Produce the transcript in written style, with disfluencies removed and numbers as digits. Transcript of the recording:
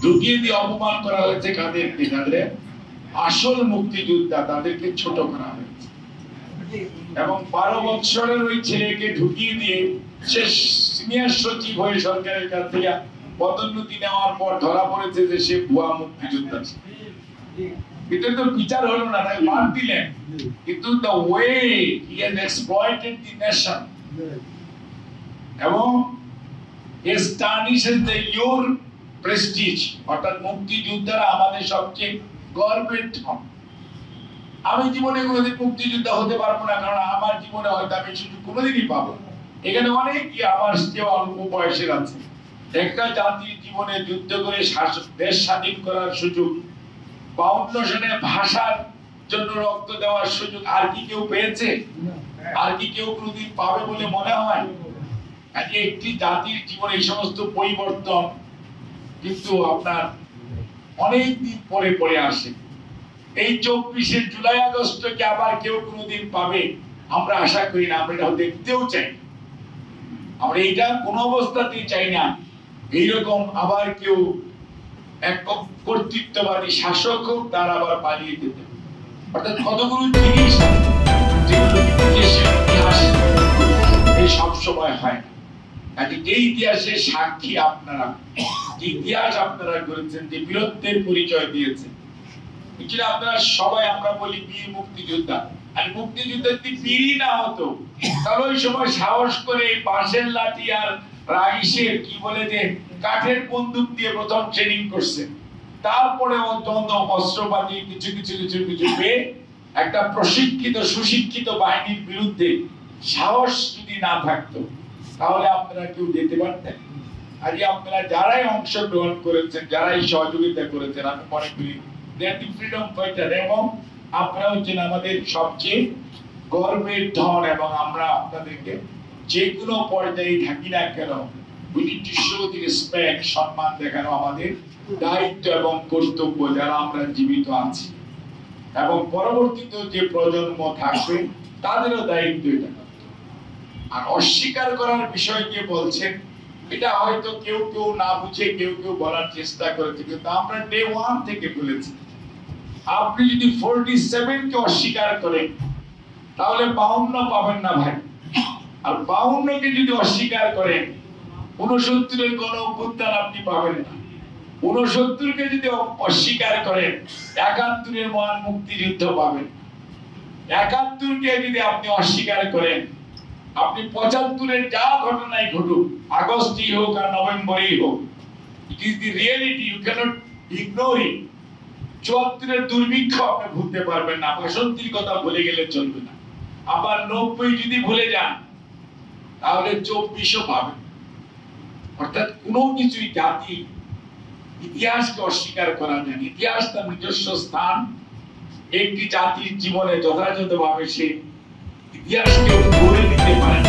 ঢুকিয়ে দিয়ে অপমান করা হয়েছে কাদেরকে? যাদের আসল মুক্তিযোদ্ধা তাদেরকে ছোট করা হয়েছে। এবং 12 বছরের ওই ছেলেকে ঢুকিয়ে দিয়ে সে সিনিয়র সচিব হয়ে সরকারের কাছ থেকে পদোন্নতি নেওয়ার পর ধরা পড়েছে যে সে ভুয়া মুক্তিযোদ্ধা। এটা তো বিচার হলো না, তাই বাদ দিলেন। কিন্তু the way he has exploited the nation এবং establishes the your prestige, অর্থাৎ মুক্তিযোদ্ধারা আমাদের সবচেয়ে গর্বের ধন। আমি জীবনে কোনোদিন মুক্তিযোদ্ধা হতে পারবো না, কারণ আমার জীবনে হয়তো আমি সুযোগ কোনোদিনই পাবো। এখানে অনেকই আমার চেয়ে অল্প বয়সের আছে। একটা জাতির জীবনে যুদ্ধ করে দেশ স্বাধীন করার সুযোগ, 52 সনে ভাষার জন্য রক্ত দেওয়ার সুযোগ আর কি কেউ পেয়েছে? আর কি কেউ কোনোদিন পাবে বলে মনে হয়? একটি জাতির জীবনে এই সমস্ত পরিবর্তন কিন্তু আপনার অনেক দিন পরে পরে আসে। এই 24শে জুলাই আগস্টকে আবার কেউ কোনোদিন পাবে আমরা আশা করি না, আমরা এটা দেখতেও চাই। আমরা এটা কোনো অবস্থাতেই চাই না এইরকম আবার কেউ এক কর্তৃত্ববাদী শাসক হোক তার আবার পালিয়ে যেতে। অর্থাৎ কতগুলো জিনিস যেগুলো এই সব সময় হয় না। যে ইতিহাসের সাক্ষী আপনারা, যে ইতিহাস আপনারা করেছেন, যে বীরত্বের পরিচয় দিয়েছেন, আপনারা সবাই আমরা বলি বীর মুক্তিযোদ্ধা। আর মুক্তিযুদ্ধ যদি বীরই না হতো তাহলে ওই সময় সাহস করে বাঁশের লাঠি আর রাইসের কি বলে যে কাঠের বন্দুক দিয়ে প্রথম ট্রেনিং করছে, তারপরে অত্যন্ত অস্ত্রপাতি কিছু কিছু কিছু কিছু পেয়ে একটা প্রশিক্ষিত সুশিক্ষিত বাহিনীর বিরুদ্ধে সাহস যদি না থাকতো তাহলে আপনারা কেউ যেতে পারতেন? আজ আপনারা যারাই অংশগ্রহণ করেছেন, যারাই সহযোগিতা করেছেন, আমি মনে করি ফ্রিডম ফাইটার এবং আপনারা হচ্ছেন আমাদের সবচেয়ে গর্বের ধন। এবং আমরা আপনাদেরকে যে কোনো পর্যায়ে থাকি না কেন সম্মান দেখানো আমাদের দায়িত্ব এবং কর্তব্য, যারা আমরা জীবিত আছি এবং পরবর্তীতে যে প্রজন্ম থাকবে তাদেরও দায়িত্ব এটা। আর অস্বীকার করার বিষয় যে বলছেন, এটা হয়তো কেউ কেউ না বুঝে কেউ কেউ বলার চেষ্টা করেছে, কিন্তু আমরা ডে 1 থেকে বলেছি আপনি যদি 47 কে অস্বীকার করেন তাহলে 52 পাবেন না ভাই। আর 52 কে যদি অস্বীকার করেন 69 এর কোন অভ্যুত্থান আপনি পাবেন না। 69 কে যদি অস্বীকার করেন 71 এর মহান মুক্তিযুদ্ধ পাবেন। 71 কে যদি আপনি অস্বীকার করেন আপনি 75 এর যা ঘটনাই ঘটুক, আগস্টই হোক আর নভেম্বরই হোক, it is the reality, you cannot ignore it. 74 এর দুর্ভিক্ষ আপনি ভুলতে পারবেন না, 65 কথা ভুলে গেলে চলবে না। আবার 90 যদি ভুলে যান তাহলে 24ও পাবেন। অর্থাৎ কোনো কিছুই জাতি ইতিহাসকে অস্বীকার করা যায় না। ইতিহাস তার নিজস্ব স্থান একটি জাতির জীবনে যথাযথভাবে সে ইতিহাসকে গড়ে দিতে পারে।